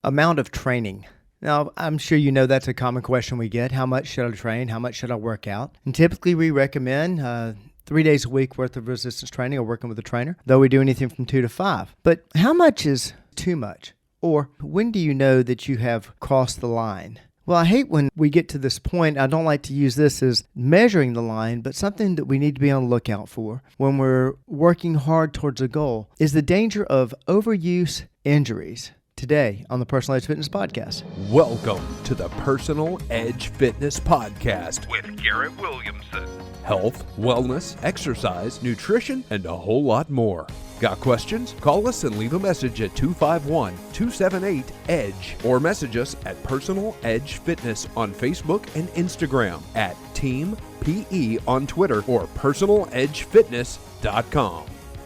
Amount of training. Now, I'm sure you know that's a common question we get. How much should I train? How much should I work out? And typically we recommend 3 days a week worth of resistance training or working with a trainer, though we do anything from 2 to 5. But how much is too much? Or when do you know that you have crossed the line? Well, I hate when we get to this point. I don't like to use this as measuring the line, but something that we need to be on the lookout for when we're working hard towards a goal is the danger of overuse injuries. Today on the Personal Edge Fitness Podcast. Welcome to the Personal Edge Fitness Podcast with Garrett Williamson. Health, wellness, exercise, nutrition, and a whole lot more. Got questions? Call us and leave a message at 251-278-EDGE or message us at Personal Edge Fitness on Facebook and Instagram, at Team PE on Twitter, or personaledgefitness.com.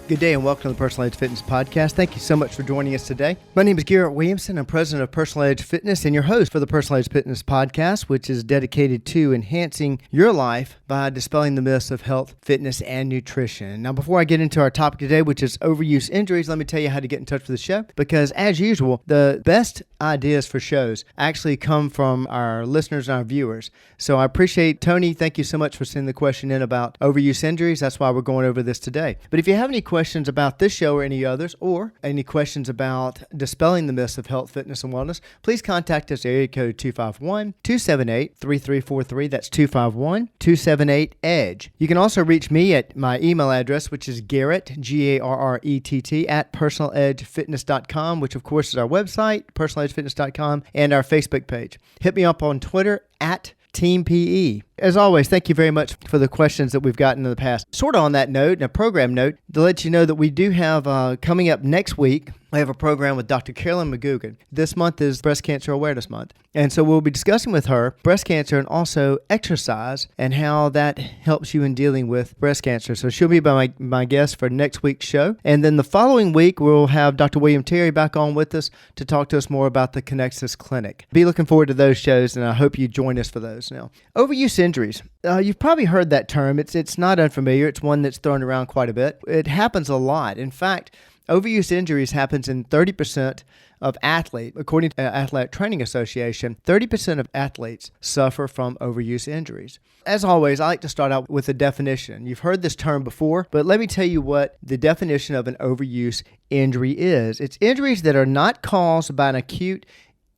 Good day and welcome to the Personal Edge Fitness Podcast. Thank you so much for joining us today. My name is Garrett Williamson. I'm president of Personal Edge Fitness and your host for the Personal Edge Fitness Podcast, which is dedicated to enhancing your life by dispelling the myths of health, fitness, and nutrition. Now, before I get into our topic today, which is overuse injuries, let me tell you how to get in touch with the show, because as usual, the best ideas for shows actually come from our listeners and our viewers. So I appreciate Tony. Thank you so much for sending the question in about overuse injuries. That's why we're going over this today. But if you have any questions about this show or any others, or any questions about dispelling the myths of health, fitness, and wellness, please contact us at area code 251-278-3343. That's 251-278-EDGE. You can also reach me at my email address, which is Garrett, Garrett, at personaledgefitness.com, which of course is our website, personaledgefitness.com, and our Facebook page. Hit me up on Twitter at Team PE. As always, thank you very much for the questions that we've gotten in the past. Sort of on that note, and a program note, to let you know that we do have coming up next week, we have a program with Dr. Carolyn McGugan. This month is Breast Cancer Awareness Month. And so we'll be discussing with her breast cancer and also exercise and how that helps you in dealing with breast cancer. So she'll be my guest for next week's show. And then the following week, we'll have Dr. William Terry back on with us to talk to us more about the Connexus Clinic. Be looking forward to those shows, and I hope you join us for those. Now, overuse injuries. You've probably heard that term. It's not unfamiliar. It's one that's thrown around quite a bit. It happens a lot. In fact, overuse injuries happens in 30% of athletes. According to the Athletic Training Association, 30% of athletes suffer from overuse injuries. As always, I like to start out with a definition. You've heard this term before, but let me tell you what the definition of an overuse injury is. It's injuries that are not caused by an acute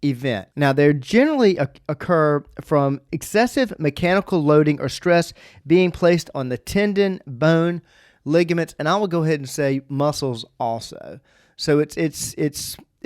event. Now, they generally occur from excessive mechanical loading or stress being placed on the tendon, bone, ligaments, and I will go ahead and say muscles also. So it's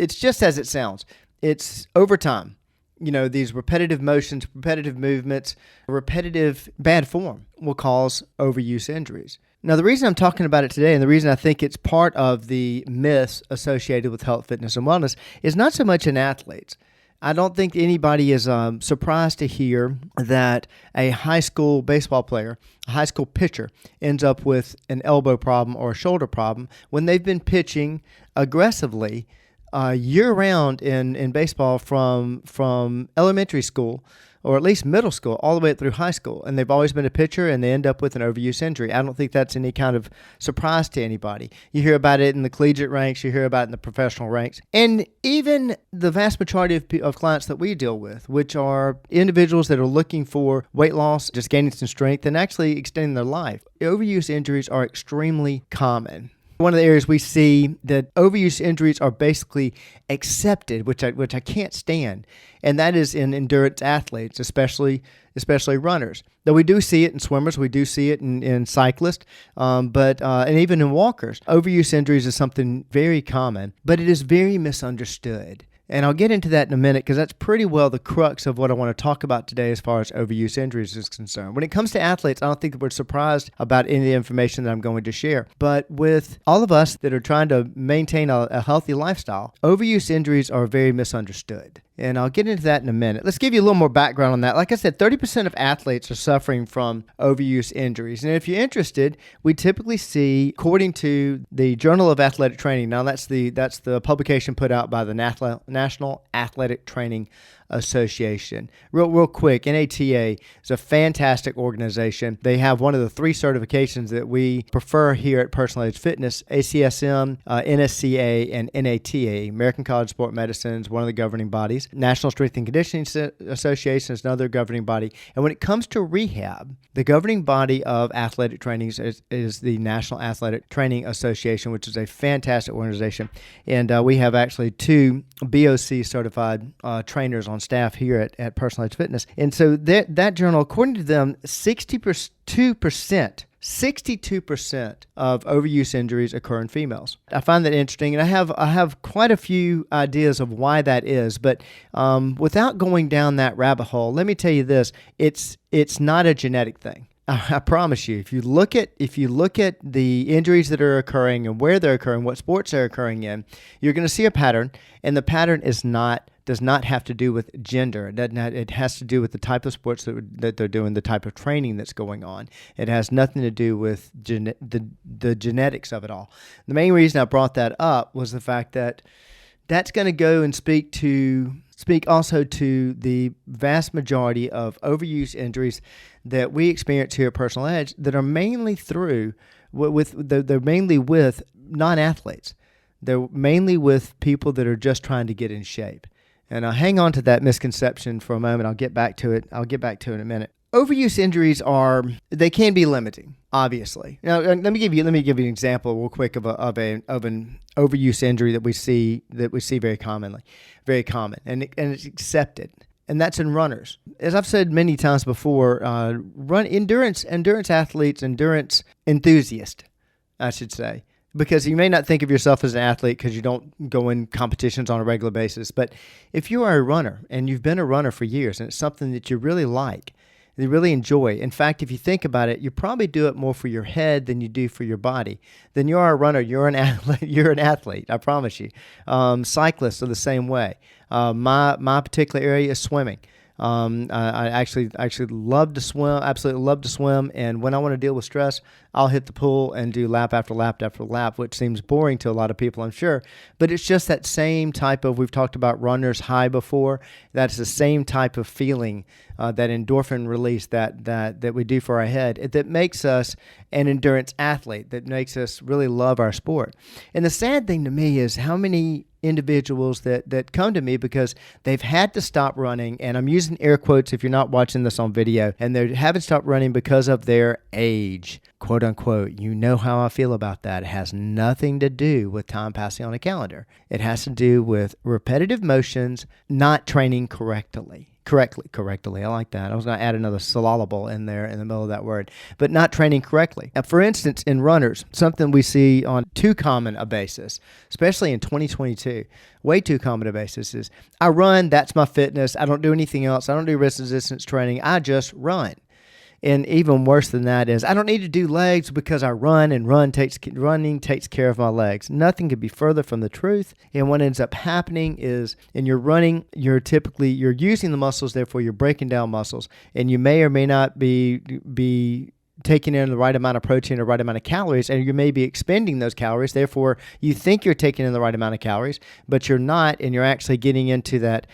just as it sounds. It's over time. You know, these repetitive motions, repetitive movements, repetitive bad form will cause overuse injuries. Now, the reason I'm talking about it today and the reason I think it's part of the myths associated with health, fitness, and wellness is not so much in athletes. I don't think anybody is surprised to hear that a high school baseball player, a high school pitcher, ends up with an elbow problem or a shoulder problem when they've been pitching aggressively year-round in baseball from elementary school, or at least middle school, all the way through high school. And they've always been a pitcher, and they end up with an overuse injury. I don't think that's any kind of surprise to anybody. You hear about it in the collegiate ranks. You hear about it in the professional ranks. And even the vast majority of clients that we deal with, which are individuals that are looking for weight loss, just gaining some strength, and actually extending their life, overuse injuries are extremely common. One of the areas we see that overuse injuries are basically accepted, which I can't stand, and that is in endurance athletes, especially runners. Though we do see it in swimmers, we do see it in cyclists, but even in walkers. Overuse injuries is something very common, but it is very misunderstood. And I'll get into that in a minute because that's pretty well the crux of what I want to talk about today as far as overuse injuries is concerned. When it comes to athletes, I don't think that we're surprised about any of the information that I'm going to share. But with all of us that are trying to maintain a healthy lifestyle, overuse injuries are very misunderstood. And I'll get into that in a minute. Let's give you a little more background on that. Like I said, 30% of athletes are suffering from overuse injuries. And if you're interested, we typically see, according to the Journal of Athletic Training, now that's the publication put out by the National Athletic Training Association. Real quick, NATA is a fantastic organization. They have one of the 3 certifications that we prefer here at Personal Edge Fitness: ACSM, NSCA, and NATA. American College of Sport Medicine is one of the governing bodies. National Strength and Conditioning Association is another governing body. And when it comes to rehab, the governing body of athletic training is the National Athletic Training Association, which is a fantastic organization. And we have actually 2 BOC certified trainers on staff here at Personal Edge Fitness. And so that journal, according to them, 62% of overuse injuries occur in females. I find that interesting, and I have quite a few ideas of why that is. But without going down that rabbit hole, let me tell you this: it's not a genetic thing. I promise you. If you look at the injuries that are occurring and where they're occurring, what sports they're occurring in, you're going to see a pattern, and the pattern does not have to do with gender. It has to do with the type of sports that they're doing, the type of training that's going on. It has nothing to do with the genetics of it all. The main reason I brought that up was the fact that that's going to go and speak also to the vast majority of overuse injuries that we experience here at Personal Edge that are mainly they're mainly with non-athletes. They're mainly with people that are just trying to get in shape. And I'll hang on to that misconception for a moment. I'll get back to it in a minute. Overuse injuries they can be limiting, obviously. Now, let me give you an example real quick of an overuse injury that we see very common, and it's accepted. And that's in runners. As I've said many times before, endurance athletes, endurance enthusiasts, I should say, because you may not think of yourself as an athlete because you don't go in competitions on a regular basis. But if you are a runner and you've been a runner for years and it's something that you really like, you really enjoy. In fact, if you think about it, you probably do it more for your head than you do for your body. Then you are a runner. You're an athlete. You're an athlete. I promise you. Cyclists are the same way. My particular area is swimming. I actually love to swim. Absolutely love to swim. And when I want to deal with stress, I'll hit the pool and do lap after lap after lap, which seems boring to a lot of people, I'm sure. But it's just that same type of, we've talked about runner's high before. That's the same type of feeling, that endorphin release that we do for our head, that makes us an endurance athlete, that makes us really love our sport. And the sad thing to me is how many individuals that come to me because they've had to stop running, and I'm using air quotes if you're not watching this on video, and they haven't stopped running because of their age, quote unquote. You know how I feel about that. It has nothing to do with time passing on a calendar. It has to do with repetitive motions, not training correctly. Correctly. I like that. I was going to add another syllable in there in the middle of that word, but not training correctly. Now, for instance, in runners, something we see on too common a basis, especially in 2022, way too common a basis is, I run, that's my fitness. I don't do anything else. I don't do resistance training. I just run. And even worse than that is, I don't need to do legs because I run, and running takes care of my legs. Nothing could be further from the truth. And what ends up happening is, in your running, you're using the muscles, therefore you're breaking down muscles, and you may or may not be taking in the right amount of protein or right amount of calories, and you may be expending those calories. Therefore, you think you're taking in the right amount of calories, but you're not, and you're actually getting into that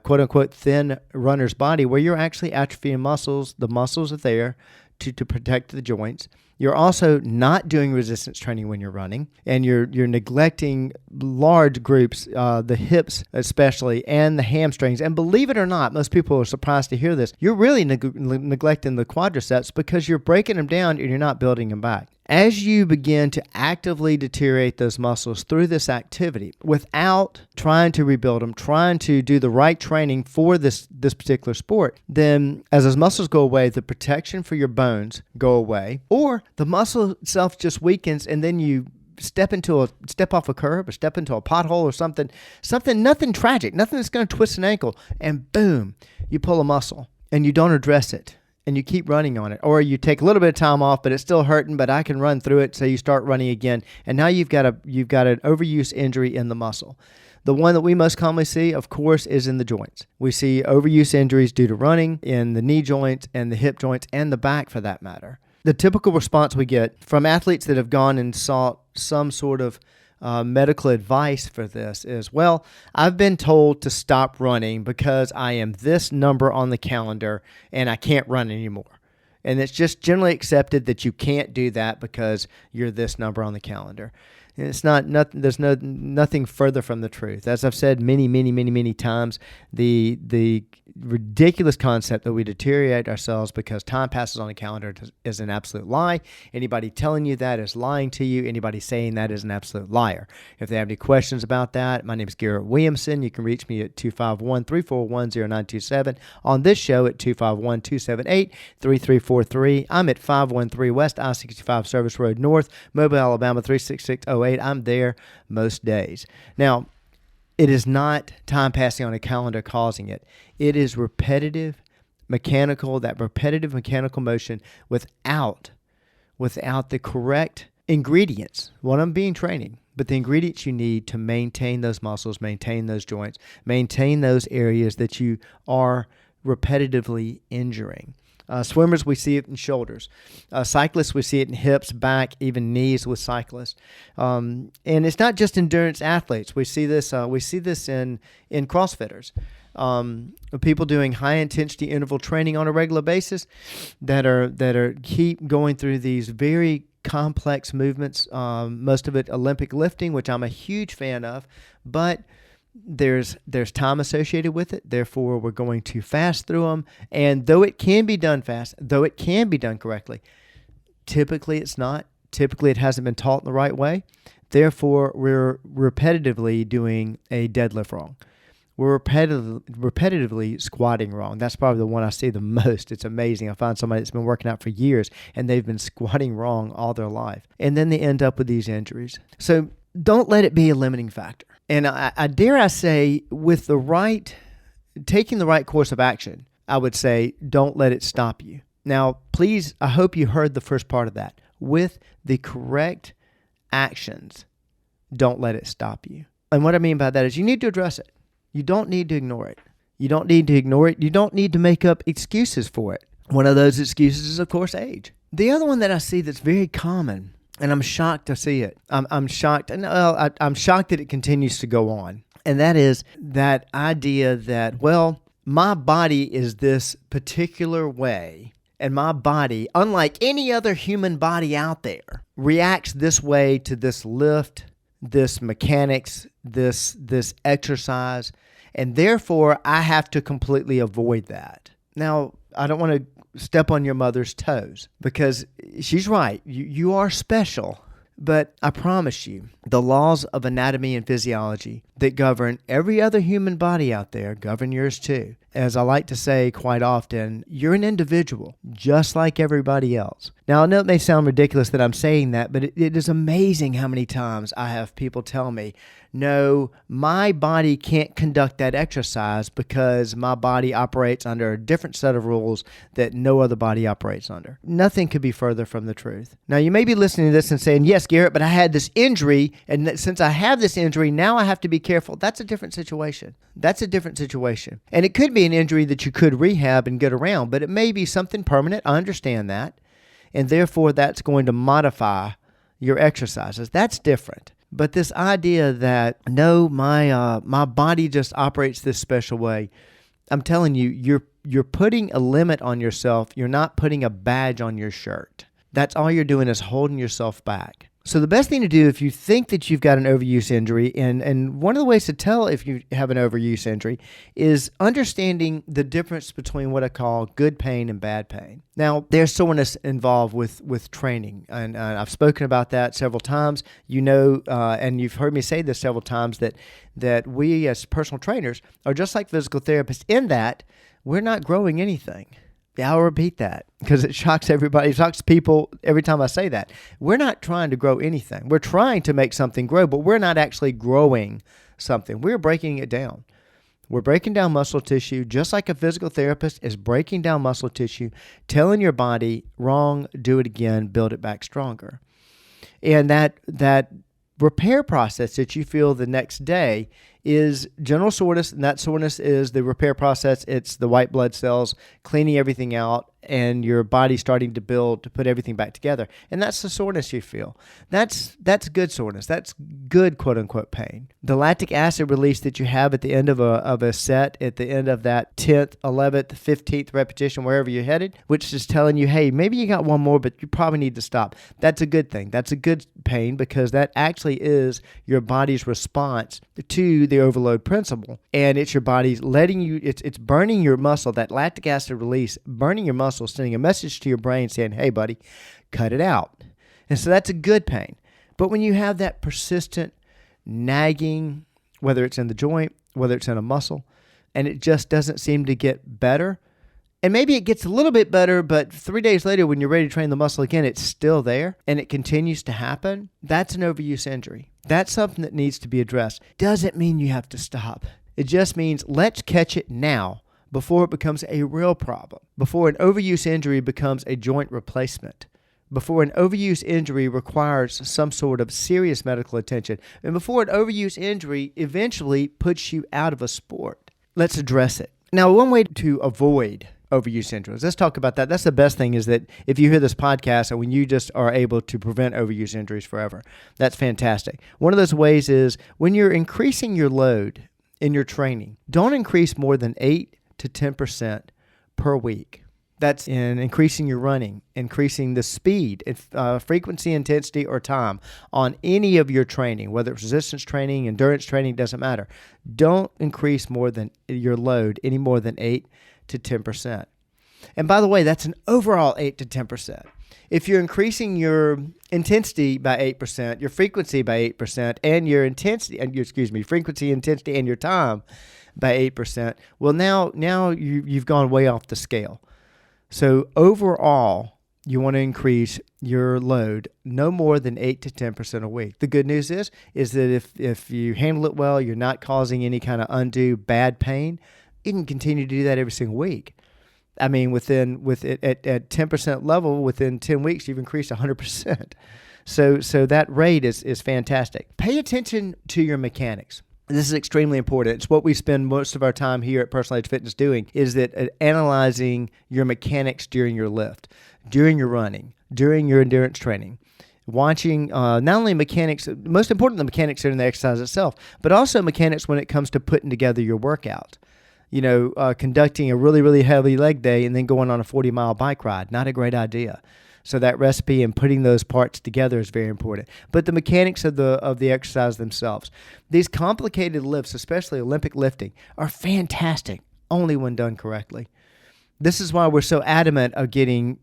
quote-unquote thin runner's body where you're actually atrophying muscles. The muscles are there to protect the joints. You're also not doing resistance training when you're running, and you're neglecting large groups, the hips especially, and the hamstrings. And believe it or not, most people are surprised to hear this, you're really neglecting the quadriceps because you're breaking them down and you're not building them back. As you begin to actively deteriorate those muscles through this activity without trying to rebuild them, trying to do the right training for this particular sport, then as those muscles go away, the protection for your bones go away, or the muscle itself just weakens, and then you step off a curb or step into a pothole or something, nothing tragic, nothing that's going to twist an ankle, and boom, you pull a muscle and you don't address it. And you keep running on it, or you take a little bit of time off, but it's still hurting, but I can run through it. So you start running again, and now you've got an overuse injury in the muscle. The one that we most commonly see, of course, is in the joints. We see overuse injuries due to running in the knee joints and the hip joints and the back for that matter. The typical response we get from athletes that have gone and sought some sort of medical advice for this is, well, I've been told to stop running because I am this number on the calendar and I can't run anymore. And it's just generally accepted that you can't do that because you're this number on the calendar. And it's nothing. There's nothing further from the truth. As I've said many times, the ridiculous concept that we deteriorate ourselves because time passes on a calendar is an absolute lie. Anybody telling you that is lying to you. Anybody saying that is an absolute liar. If they have any questions about that, my name is Garrett Williamson. You can reach me at 251-341-0927. On this show at 251-278-3343. I'm at 513 West I-65 Service Road North, Mobile, Alabama 36608. I'm there most days. Now, it is not time passing on a calendar causing it. It is repetitive mechanical motion without the correct ingredients. One of them being training, but the ingredients you need to maintain those muscles, maintain those joints, maintain those areas that you are repetitively injuring. Swimmers, we see it in shoulders. Cyclists, we see it in hips, back, even knees with cyclists. And it's not just endurance athletes. We see this in CrossFitters. People doing high intensity interval training on a regular basis that keep going through these very complex movements. Most of it Olympic lifting, which I'm a huge fan of, but there's time associated with it. Therefore, we're going to fast through them. And though it can be done fast, though it can be done correctly, typically it's not. Typically, it hasn't been taught in the right way. Therefore, we're repetitively doing a deadlift wrong. We're repetitively squatting wrong. That's probably the one I see the most. It's amazing. I find somebody that's been working out for years and they've been squatting wrong all their life. And then they end up with these injuries. So don't let it be a limiting factor. And I dare say, with taking the right course of action, I would say, don't let it stop you. Now, please, I hope you heard the first part of that. With the correct actions, don't let it stop you. And what I mean by that is you need to address it. You don't need to ignore it. You don't need to ignore it. You don't need to make up excuses for it. One of those excuses is, of course, age. The other one that I see that's very common, and I'm shocked to see it. I'm shocked. I'm shocked that it continues to go on. And that is that idea that, well, my body is this particular way, and my body, unlike any other human body out there, reacts this way to this lift, this mechanics, this exercise, and therefore I have to completely avoid that. Now, I don't want to step on your mother's toes because she's right. You are special. But I promise you, the laws of anatomy and physiology that govern every other human body out there govern yours too. As I like to say quite often, you're an individual just like everybody else. Now, I know it may sound ridiculous that I'm saying that, but it is amazing how many times I have people tell me, no, my body can't conduct that exercise because my body operates under a different set of rules that no other body operates under. Nothing could be further from the truth. Now, you may be listening to this and saying, yes, Garrett, but I had this injury, and since I have this injury, now I have to be careful. That's a different situation. And it could be an injury that you could rehab and get around, but it may be something permanent. I understand that. And therefore, that's going to modify your exercises. That's different. But this idea that, no, my body just operates this special way, I'm telling you, you're putting a limit on yourself. You're not putting a badge on your shirt. That's all you're doing is holding yourself back. So the best thing to do if you think that you've got an overuse injury, and one of the ways to tell if you have an overuse injury is understanding the difference between what I call good pain and bad pain. Now, there's soreness involved with training, and I've spoken about that several times. You know, and you've heard me say this several times, that we as personal trainers are just like physical therapists in that we're not growing anything. Yeah, I'll repeat that because it shocks everybody. It shocks people every time I say that. We're not trying to grow anything. We're trying to make something grow, but we're not actually growing something. We're breaking it down. We're breaking down muscle tissue just like a physical therapist is breaking down muscle tissue, telling your body, wrong, do it again, build it back stronger. And that repair process that you feel the next day is general soreness, and that soreness is the repair process. It's the white blood cells cleaning everything out and your body starting to build to put everything back together. And that's the soreness you feel. That's good soreness. That's good quote-unquote pain. The lactic acid release that you have at the end of a set, at the end of that 10th, 11th, 15th repetition, wherever you're headed, which is telling you, hey, maybe you got one more, but you probably need to stop. That's a good thing. That's a good pain because that actually is your body's response to the overload principle. And it's your body's letting you, it's burning your muscle, that lactic acid release, burning your muscle, sending a message to your brain saying, hey, buddy, cut it out. And so that's a good pain. But when you have that persistent nagging, whether it's in the joint, whether it's in a muscle, and it just doesn't seem to get better, and maybe it gets a little bit better, but 3 days later when you're ready to train the muscle again, it's still there and it continues to happen, that's an overuse injury. That's something that needs to be addressed. Doesn't mean you have to stop. It just means let's catch it now before it becomes a real problem, before an overuse injury becomes a joint replacement, before an overuse injury requires some sort of serious medical attention, and before an overuse injury eventually puts you out of a sport. Let's address it. Now, one way to avoid overuse injuries, let's talk about that. That's the best thing, is that if you hear this podcast and when you just are able to prevent overuse injuries forever, that's fantastic. One of those ways is when you're increasing your load in your training, don't increase more than 8 to 10% per week. That's in increasing your running, increasing the speed, frequency, intensity, or time on any of your training, whether it's resistance training, endurance training, doesn't matter. Don't increase more than your load any more than 8 to 10%. And by the way, that's an overall 8 to 10%. If you're increasing your intensity by 8%, your frequency by 8%, and your frequency, intensity, and your time by 8%, well, now you've gone way off the scale. So overall, you want to increase your load no more than 8 to 10% a week. The good news is that if you handle it well, you're not causing any kind of undue bad pain, you can continue to do that every single week. I mean, at 10% level, within 10 weeks, you've increased 100%. So that rate is fantastic. Pay attention to your mechanics. This is extremely important. It's what we spend most of our time here at Personal Edge Fitness doing, is that analyzing your mechanics during your lift, during your running, during your endurance training, watching not only mechanics, most important, the mechanics are in the exercise itself, but also mechanics when it comes to putting together your workout. Conducting a really, really heavy leg day and then going on a 40-mile bike ride, not a great idea. So that recipe and putting those parts together is very important. But the mechanics of the exercise themselves, these complicated lifts, especially Olympic lifting, are fantastic only when done correctly. This is why we're so adamant of getting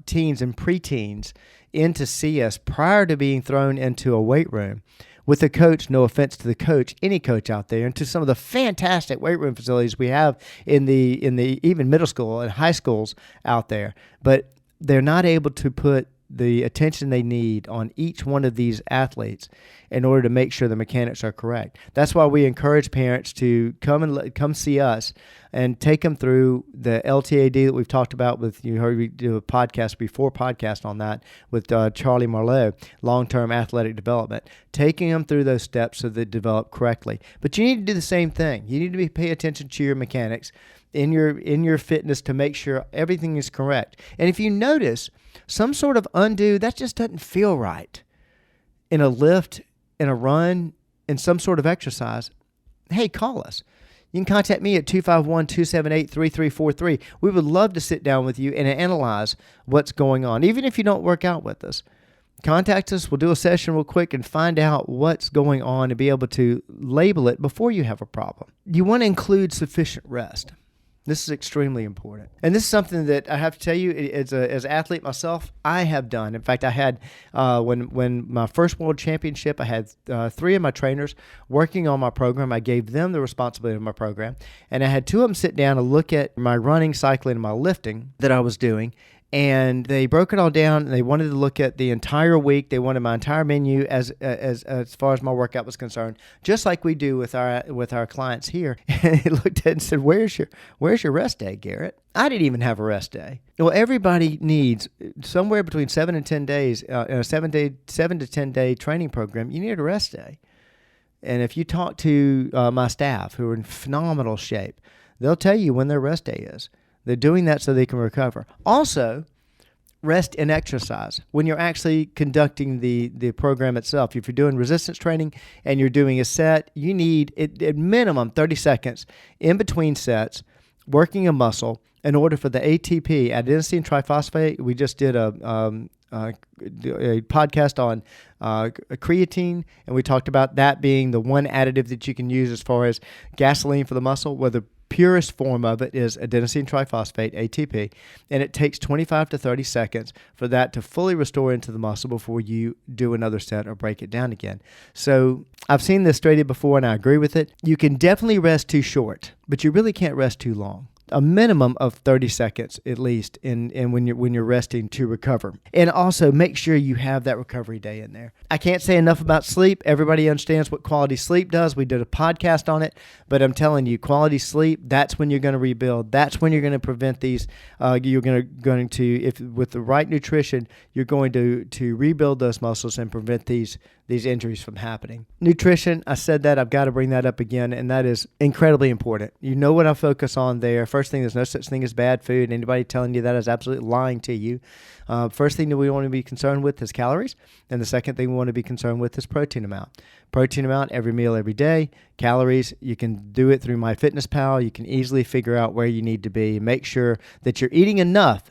teens and preteens in to see us prior to being thrown into a weight room with a coach. No offense to the coach, any coach out there, and to some of the fantastic weight room facilities we have in the even middle school and high schools out there, but they're not able to put the attention they need on each one of these athletes in order to make sure the mechanics are correct. That's why we encourage parents to come see us and take them through the LTAD that we've talked about with, you heard we do a podcast on that with Charlie Marlowe, long-term athletic development, taking them through those steps so they develop correctly. But you need to do the same thing. You need to pay attention to your mechanics in your fitness to make sure everything is correct. And if you notice some sort of undue, that just doesn't feel right in a lift, in a run, in some sort of exercise, hey, call us. You can contact me at 251-278-3343. We would love to sit down with you and analyze what's going on. Even if you don't work out with us, contact us. We'll do a session real quick and find out what's going on and be able to label it before you have a problem. You want to include sufficient rest. This is extremely important. And this is something that I have to tell you, as an athlete myself, I have done. In fact, I had, when my first world championship, I had 3 of my trainers working on my program. I gave them the responsibility of my program. And I had 2 of them sit down and look at my running, cycling, and my lifting that I was doing. And they broke it all down, and they wanted to look at the entire week. They wanted my entire menu as far as my workout was concerned, just like we do with our clients here. And they looked at it and said, "Where's your rest day, Garrett?" I didn't even have a rest day. Well, everybody needs somewhere between 7 and 10 days in a 7 to 10 day training program. You need a rest day. And if you talk to my staff who are in phenomenal shape, they'll tell you when their rest day is. They're doing that so they can recover. Also, rest and exercise. When you're actually conducting the program itself, if you're doing resistance training and you're doing a set, you need at minimum 30 seconds in between sets working a muscle in order for the ATP, adenosine triphosphate. We just did a podcast on creatine, and we talked about that being the one additive that you can use as far as gasoline for the muscle, where the purest form of it is adenosine triphosphate, ATP, and it takes 25 to 30 seconds for that to fully restore into the muscle before you do another set or break it down again. So I've seen this stated before, and I agree with it. You can definitely rest too short, but you really can't rest too long. A minimum of 30 seconds at least in when you're resting to recover. And also make sure you have that recovery day in there. I can't say enough about sleep. Everybody understands what quality sleep does. We did a podcast on it, but I'm telling you, quality sleep, that's when you're going to rebuild. That's when you're going to prevent these. You're going to, if with the right nutrition, you're going to rebuild those muscles and prevent these injuries from happening. Nutrition, I said that, I've got to bring that up again, and that is incredibly important. You know what I focus on there. First thing, there's no such thing as bad food. Anybody telling you that is absolutely lying to you. First thing that we want to be concerned with is calories, and the second thing we want to be concerned with is protein amount. Protein amount every meal, every day. Calories, you can do it through MyFitnessPal. You can easily figure out where you need to be. Make sure that you're eating enough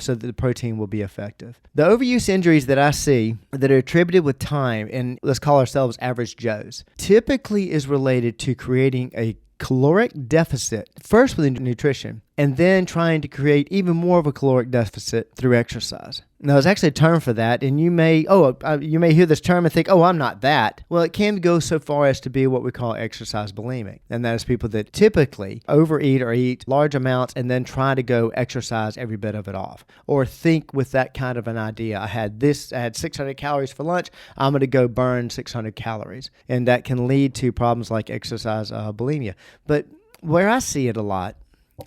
so that the protein will be effective. The overuse injuries that I see that are attributed with time, and let's call ourselves average Joes, typically is related to creating a caloric deficit, first with nutrition, and then trying to create even more of a caloric deficit through exercise. Now, there's actually a term for that, and you may hear this term and think, I'm not that. Well, it can go so far as to be what we call exercise bulimic, and that is people that typically overeat or eat large amounts and then try to go exercise every bit of it off, or think with that kind of an idea. I had 600 calories for lunch, I'm going to go burn 600 calories, and that can lead to problems like exercise bulimia. But where I see it a lot,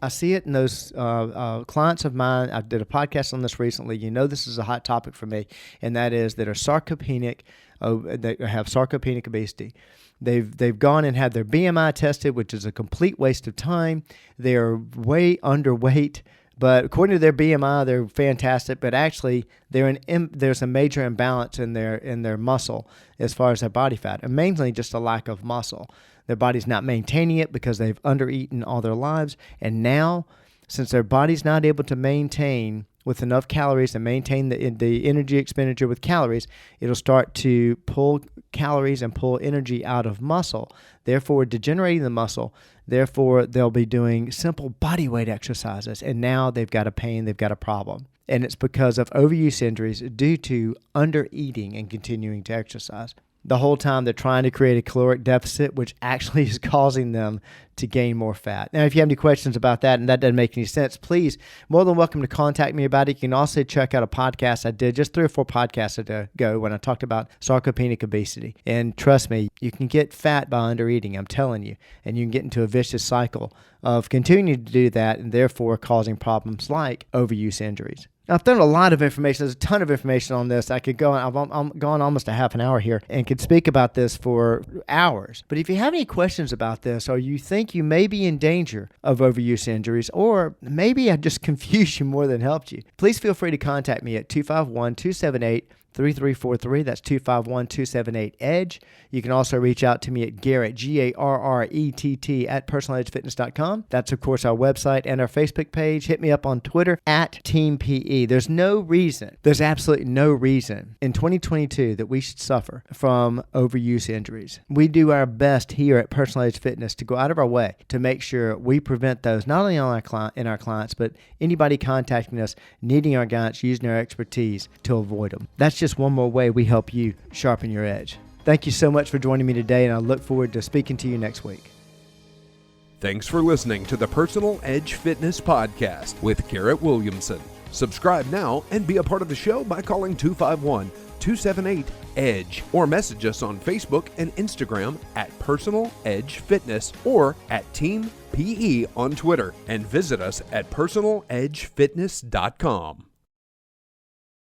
I see it in those clients of mine. I did a podcast on this recently. You know, this is a hot topic for me, and that is that are sarcopenic, that have sarcopenic obesity. They've gone and had their BMI tested, which is a complete waste of time. They're way underweight, but according to their BMI, they're fantastic. But actually, there's a major imbalance in their muscle as far as their body fat, and mainly just a lack of muscle. Their body's not maintaining it because they've undereaten all their lives. And now, since their body's not able to maintain with enough calories and maintain the energy expenditure with calories, it'll start to pull calories and pull energy out of muscle, therefore degenerating the muscle. Therefore, they'll be doing simple body weight exercises. And now they've got a pain, they've got a problem. And it's because of overuse injuries due to undereating and continuing to exercise. The whole time they're trying to create a caloric deficit, which actually is causing them to gain more fat. Now, if you have any questions about that and that doesn't make any sense, please, more than welcome to contact me about it. You can also check out a podcast I did just 3 or 4 podcasts ago when I talked about sarcopenic obesity. And trust me, you can get fat by undereating, I'm telling you, and you can get into a vicious cycle of continuing to do that and therefore causing problems like overuse injuries. Now, I've done a lot of information. There's a ton of information on this. I could go on. I'm gone almost a half an hour here and could speak about this for hours. But if you have any questions about this, or you think you may be in danger of overuse injuries, or maybe I just confused you more than helped you, please feel free to contact me at 251-278-3343. That's 251-278-EDGE. You can also reach out to me at Garrett, Garrett, at personaledgefitness.com. That's, of course, our website and our Facebook page. Hit me up on Twitter at Team PE. There's absolutely no reason in 2022 that we should suffer from overuse injuries. We do our best here at Personal Edge Fitness to go out of our way to make sure we prevent those, not only on our clients, but anybody contacting us, needing our guidance, using our expertise to avoid them. That's just one more way we help you sharpen your edge. Thank you so much for joining me today, and I look forward to speaking to you next week. Thanks for listening to the Personal Edge Fitness Podcast with Garrett Williamson. Subscribe now and be a part of the show by calling 251-278-EDGE or message us on Facebook and Instagram at Personal Edge Fitness or at Team PE on Twitter, and visit us at personaledgefitness.com.